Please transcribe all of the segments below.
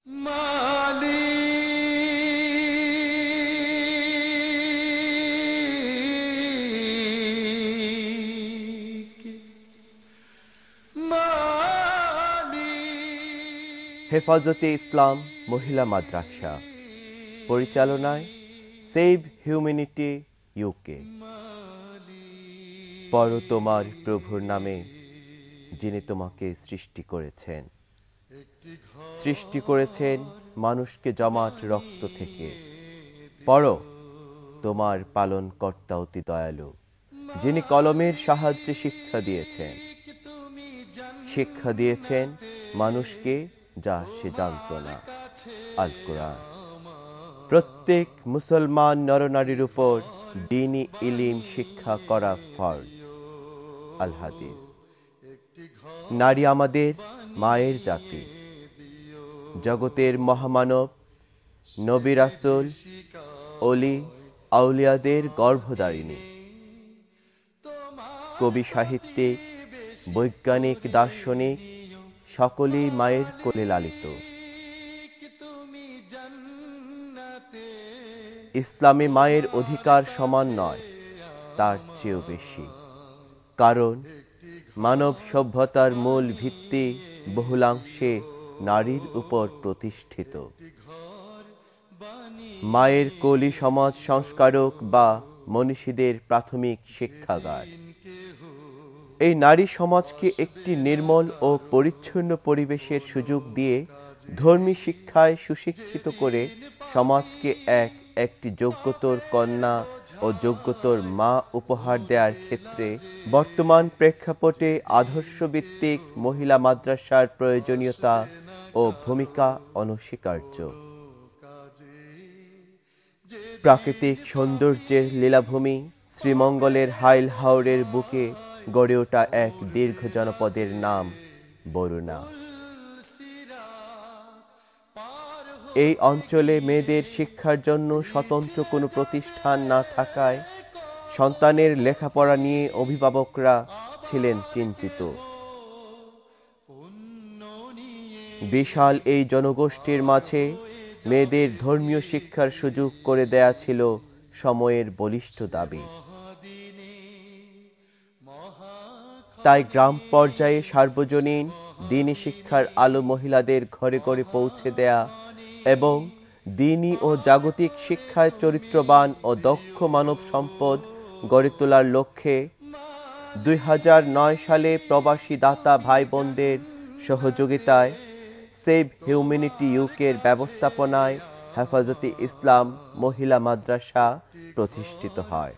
হেফাজতে ইসলাম মহিলা মাদ্রাসা পরিচালনায় সেভ হিউম্যানিটি ইউকে। পড়ো তোমার প্রভুর নামে, যিনি তোমাকে সৃষ্টি করেছেন। সৃষ্টি করেছেন মানুষকে জমাট রক্ত থেকে। পড়ো তোমার পালনকর্তা অতি দয়ালু, যিনি কলমের সাহায্যে শিক্ষা দিয়েছেন। শিক্ষা দিয়েছেন মানুষকে যা সে জানত না। আল কোরআন। প্রত্যেক মুসলমান নরনারীর উপর দ্বীনি ইলম শিক্ষা করা ফরজ। আল হাদিস। নারী আমাদের মায়ের জাতি, জগতের মহামানব, নবী রাসূল, অলি আউলিয়াদের গর্ভধারিণী। কবি, সাহিত্যিক, বৈজ্ঞানিক, দার্শনিক সকলেই মায়ের কোলে লালিত। ইসলামে মায়ের অধিকার সমান নয়, তার চেয়েও বেশি। কারণ মানব সভ্যতার মূল ভিত্তি বহুলাংশে নারীর উপর প্রতিষ্ঠিত। মায়ের কোলই সমাজ সংস্কারক বা মনীষীদের প্রাথমিক শিক্ষাগার। এই নারী সমাজকে একটি নির্মল ও পরিচ্ছন্ন পরিবেশের সুযোগ দিয়ে ধর্মী শিক্ষায় সুশিক্ষিত করে সমাজকে একটি যোগ্যতর কন্যা ও যোগ্যতর মা উপহার দেওয়ার ক্ষেত্রে বর্তমান প্রেক্ষাপটে আদর্শভিত্তিক মহিলা মাদ্রাসার প্রয়োজনীয়তা ও ভূমিকা অনস্বীকার্য। প্রাকৃতিক সৌন্দর্যের লীলাভূমি শ্রীমঙ্গলের হাইল হাওরের বুকে গড়ে ওঠা এক দীর্ঘ জনপদের নাম বরুণা। এই অঞ্চলে মেয়েদের শিক্ষার জন্য স্বতন্ত্র কোনো প্রতিষ্ঠান না থাকায় সন্তানের লেখাপড়া নিয়ে অভিভাবকরা ছিলেন চিন্তিত। বিশাল এই জনগোষ্ঠীর মাঝে মেয়েদের ধর্মীয় শিক্ষার সুযোগ করে দেয়া ছিল সময়ের বলিষ্ঠ দাবি। তাই গ্রাম পর্যায়ে সার্বজনীন দ্বীনি শিক্ষার আলো মহিলাদের ঘরে ঘরে পৌঁছে দেয়া এবং দ্বীনি ও জাগতিক শিক্ষায় চরিত্রবান ও দক্ষ মানব সম্পদ গড়ে তোলার লক্ষ্যে 2009 সালে প্রবাসী দাতা ভাই বোনদের সহযোগিতায় সেভ হিউম্যানিটি ইউকের ব্যবস্থাপনায় হেফাজতে ইসলাম মহিলা মাদ্রাসা প্রতিষ্ঠিত হয়।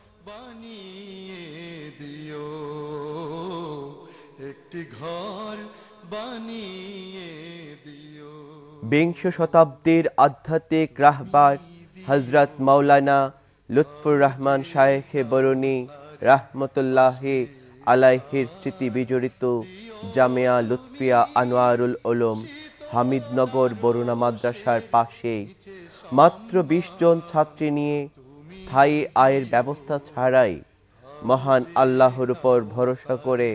বিংশ শতাব্দীর আধ্যাত্মিক রাহবার হযরত মাওলানা লুৎফুর রহমান শায়েখে বরুনী রাহমাতুল্লাহি আলাইহির স্মৃতি বিজড়িত জামিয়া লুৎফিয়া আনোয়ারুল উলুম হামিদনগর বরুণা মাদ্রাসার পাশে মাত্র 20 জন ছাত্রী নিয়ে স্থায়ী আয়ের ব্যবস্থা ছাড়াই মহান আল্লাহর উপর ভরসা করে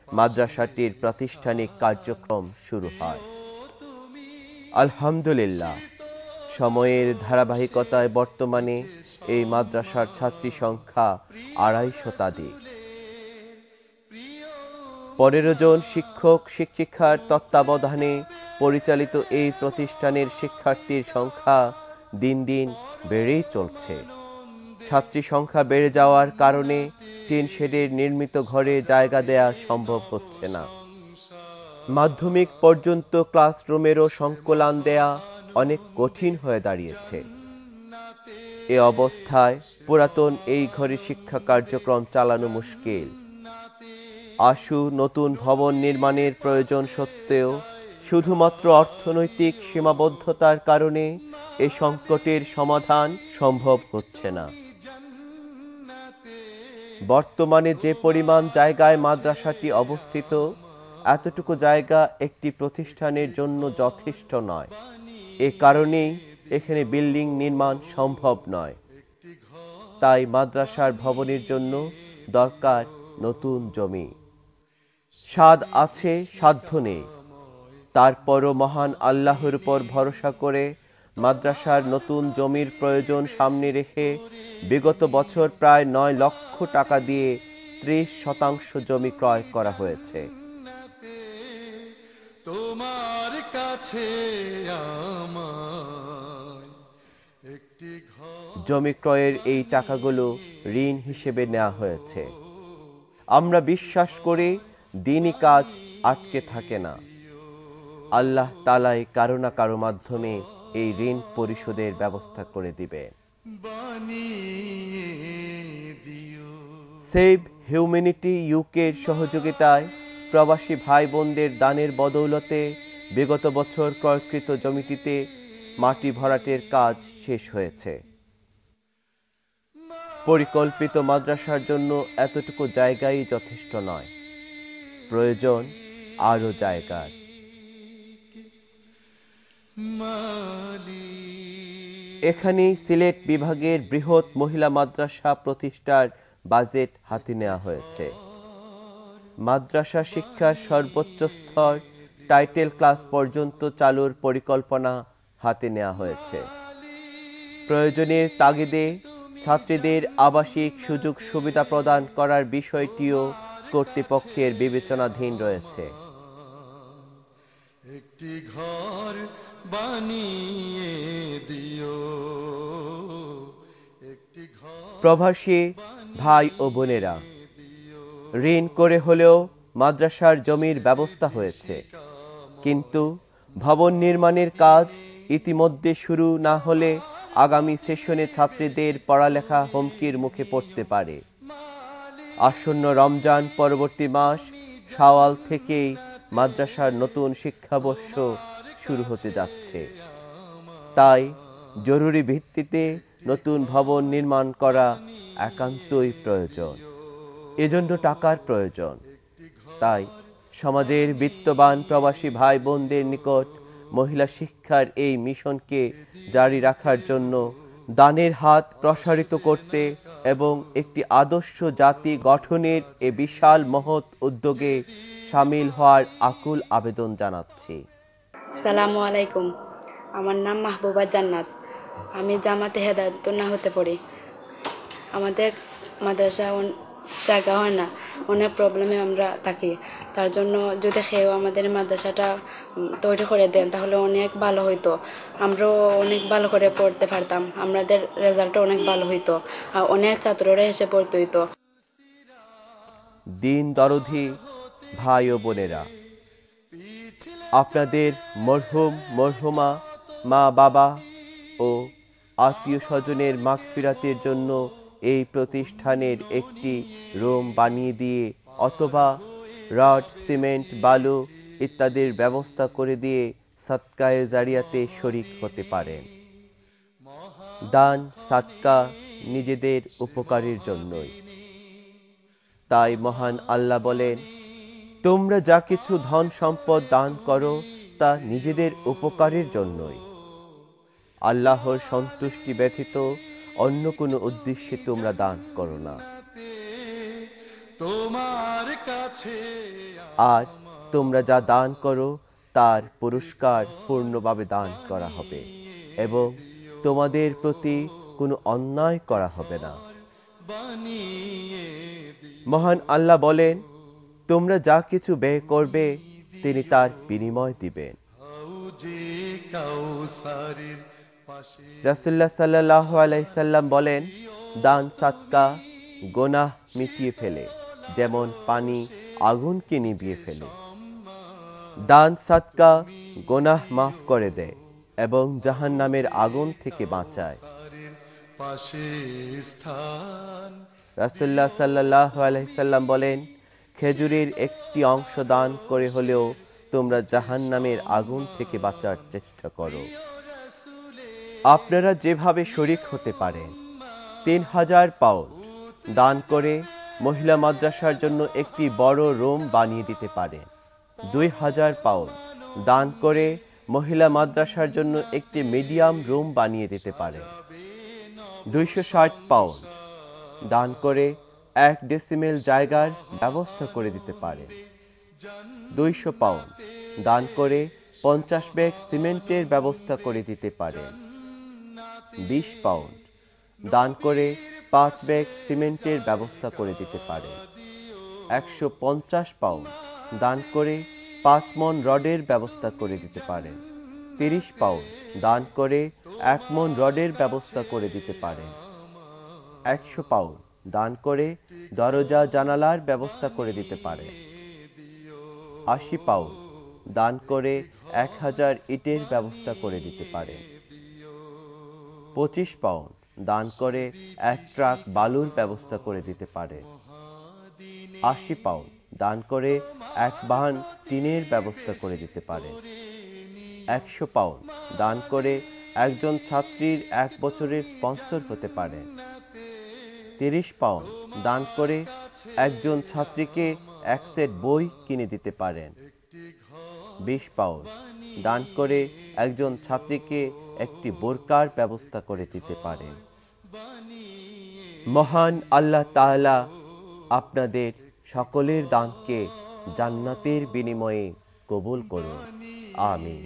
মাদ্রাসাটির প্রাতিষ্ঠানিক কার্যক্রম শুরু হয়। আলহামদুলিল্লাহ, সময়ের ধারাবাহিকতায় বর্তমানে এই মাদ্রাসার ছাত্রী সংখ্যা 250 শতাধিক। 15 জন শিক্ষক শিক্ষিকার তত্ত্বাবধানে পরিচালিত এই প্রতিষ্ঠানের শিক্ষার্থীর সংখ্যা দিন দিন বেড়েই চলছে। ছাত্রী সংখ্যা বেড়ে যাওয়ার কারণে টিন শেডের নির্মিত ঘরে জায়গা দেয়া সম্ভব হচ্ছে না। মাধ্যমিক পর্যন্ত ক্লাসরুমেরও সংকুলান দেয়া অনেক কঠিন হয়ে দাঁড়িয়েছে। এ অবস্থায় পুরাতন এই ঘরে শিক্ষা কার্যক্রম চালানো মুশকিল। আশু নতুন ভবন নির্মাণের প্রয়োজন সত্ত্বেও শুধুমাত্র অর্থনৈতিক সীমাবদ্ধতার কারণে এ সংকটের সমাধান সম্ভব হচ্ছে না। বর্তমানে যে পরিমাণ জায়গায় মাদ্রাসাটি অবস্থিত, এতটুকু জায়গা একটি প্রতিষ্ঠানের জন্য যথেষ্ট নয়। এ কারণেই এখানে বিল্ডিং নির্মাণ সম্ভব নয়। তাই মাদ্রাসার ভবনের জন্য দরকার নতুন জমি। সাদ আছে, সাধ্য নেই। তারপরও মহান আল্লাহর উপর ভরসা করে মাদ্রাসার নতুন জমির প্রয়োজন সামনে রেখে বিগত বছর প্রায় ৯ লক্ষ টাকা দিয়ে ৩০% জমি ক্রয় করা হয়েছে। তোমার কাছে আমায় একটি ঘর। জমি ক্রয়ের এই টাকাগুলো ঋণ হিসেবে নেওয়া হয়েছে। আমরা বিশ্বাস করি দ্বীনি কাজ আটকে থাকে না। আল্লাহ তাআলাই কারো না কারো মাধ্যমে এই ঋণ পরিশোধের ব্যবস্থা করে দিবেন। সেভ হিউম্যানিটি ইউকের সহযোগিতায় প্রবাসী ভাই বোনদের দানের বদৌলতে বিগত বছর ক্রয়কৃত জমিটিতে মাটি ভরাটের কাজ শেষ হয়েছে। পরিকল্পিত মাদ্রাসার জন্য এতটুকু জায়গাই যথেষ্ট নয়, প্রয়োজন আরও জায়গার। এখানেই সিলেট বিভাগের বৃহৎ মহিলা মাদ্রাসা প্রতিষ্ঠার বাজেট হাতে নেওয়া হয়েছে। মাদ্রাসা শিক্ষার সর্বোচ্চ স্তর টাইটেল ক্লাস পর্যন্ত চালুর পরিকল্পনা হাতে নেওয়া হয়েছে। প্রয়োজনের তাগিদে ছাত্রীদের আবাসিক সুযোগ সুবিধা প্রদান করার বিষয়টিও কর্তৃপক্ষের বিবেচনাধীন রয়েছে। একটি ঘর বানিয়ে দিও, একটি ঘর। প্রবাসী ভাই ও বোনেরা, ঋণ করে হলেও মাদ্রাসার জমির ব্যবস্থা হয়েছে, কিন্তু ভবন নির্মাণের কাজ ইতিমধ্যে শুরু না হলে আগামী সেশনে ছাত্রীদের পড়ালেখা হুমকির মুখে পড়তে পারে। আসন্ন রমজান পরবর্তী মাস শাওয়াল থেকেই মাদ্রাসার নতুন শিক্ষাবর্ষ শুরু হতে যাচ্ছে। তাই জরুরি ভিত্তিতে নতুন ভবন নির্মাণ করা একান্তই প্রয়োজন। এজন্য টাকার প্রয়োজন। তাই সমাজের বিত্তবান প্রবাসী ভাই বোনদের নিকট মহিলা শিক্ষার এই মিশনকে জারি রাখার জন্য দানের হাত প্রসারিত করতে এবং একটি আদর্শ জাতি গঠনের এ বিশাল মহৎ উদ্যোগে শামিল হওয়ার আকুল আবেদন জানাচ্ছি। আসসালামু আলাইকুম। আমার নাম মাহবুবা জান্নাত। আমি জামাতে হেদায়েতুন্নাহ হতে পড়ি। আমাদের মাদ্রাসা জায়গা হয় না, অনেক প্রবলেমে আমরা থাকি। তার জন্য যদি কেউ আমাদের মাদ্রাসাটা তৈরি করে দেন তাহলে অনেক ভালো হইতো। আমরাও অনেক ভালো করে পড়তে পারতাম, আমাদের রেজাল্টও অনেক ভালো হইতো, আর অনেক ছাত্ররা এসে পড়তে হইতো। দিন দরদি ভাই ও বোনেরা, আপনাদের মরহুম মরহুমা মা বাবা ও আত্মীয় স্বজনের মাগফিরাতের জন্য এই প্রতিষ্ঠানের একটি রুম বানিয়ে দিয়ে অথবা রড সিমেন্ট বালু ইত্যাদির ব্যবস্থা করে দিয়ে সাদকায়ে জারিয়াতে শরীক হতে পারেন। দান সাদকা নিজেদের উপকারের জন্যই। তাই মহান আল্লাহ বলেন, তোমরা যা কিছু ধন সম্পদ দান করো তা নিজেদের উপকারের জন্যই। আল্লাহর সন্তুষ্টি ব্যতীত অন্য কোনো উদ্দেশ্যে তোমরা দান করো না। তোমার কাছে আর তোমরা যা দান করো তার পুরস্কার পূর্ণভাবে দান করা হবে এবং তোমাদের প্রতি কোনো অন্যায় করা হবে না। মহান আল্লাহ বলেন, তোমরা যা কিছু ব্যয় করবে তিনি তার বিনিময় দিবেন। রাসূলুল্লাহ সাল্লাল্লাহু আলাইহি সাল্লাম বলেন, দান সাদকা গুনাহ মিটিয়ে ফেলে যেমন পানি আগুনকে নিভিয়ে ফেলে। দান সাদকা গুনাহ মাফ করে দেয় এবং জাহান্নামের আগুন থেকে বাঁচায়। রাসূলুল্লাহ সাল্লাল্লাহু আলাইহি সাল্লাম বলেন, খেজুরের একটি অংশ দান করে হলেও তোমরা জাহান্নামের আগুন থেকে বাঁচার চেষ্টা করো। আপনারা যেভাবে শরীক হতে পারেন, ৩,০০০ পাউন্ড দান করে মহিলা মাদ্রাসার জন্য একটি বড় রুম বানিয়ে দিতে পারেন। ২,০০০ পাউন্ড দান করে মহিলা মাদ্রাসার জন্য একটি মিডিয়াম রুম বানিয়ে দিতে পারেন। ২৬০ পাউন্ড দান করে ১ ডেসিমেল জায়গার ব্যবস্থা করে দিতে পারেন। ২০০ পাউন্ড দান করে 50 ব্যাগ সিমেন্টের ব্যবস্থা করে দিতে পারেন। 20 পাউন্ড দান করে 5 ব্যাগ সিমেন্টের ব্যবস্থা করে দিতে পারেন। 150 পাউন্ড দান করে 5 মণ রডের ব্যবস্থা করে দিতে পারেন। 30 পাউন্ড দান করে 1 মণ রডের ব্যবস্থা করে দিতে পারেন। 100 পাউন্ড দান করে দরজা জানালার ব্যবস্থা করে দিতে পারেন। 80 পাউন্ড দান করে 1000 ইটের ব্যবস্থা করে দিতে পারেন। 25 পাউন্ড দান করে 1 ট্রাক বালুর ব্যবস্থা করে দিতে পারেন। 80 পাউন্ড দান করে 1 বাহন টিনের ব্যবস্থা করে দিতে পারেন। 100 পাউন্ড দান করে একজন ছাত্রীর 1 বছরের স্পন্সর হতে পারেন। 30 পাউন্ড দান করে একজন ছাত্রীকে 1 সেট বই কিনে দিতে পারেন। 20 পাউন্ড দান করে একজন ছাত্রীকে একটি বোরকার ব্যবস্থা করে দিতে পারেন। মহান আল্লাহ তাআলা আপনাদের সকলের দানকে জান্নাতের বিনিময়ে কবুল করুন। আমিন।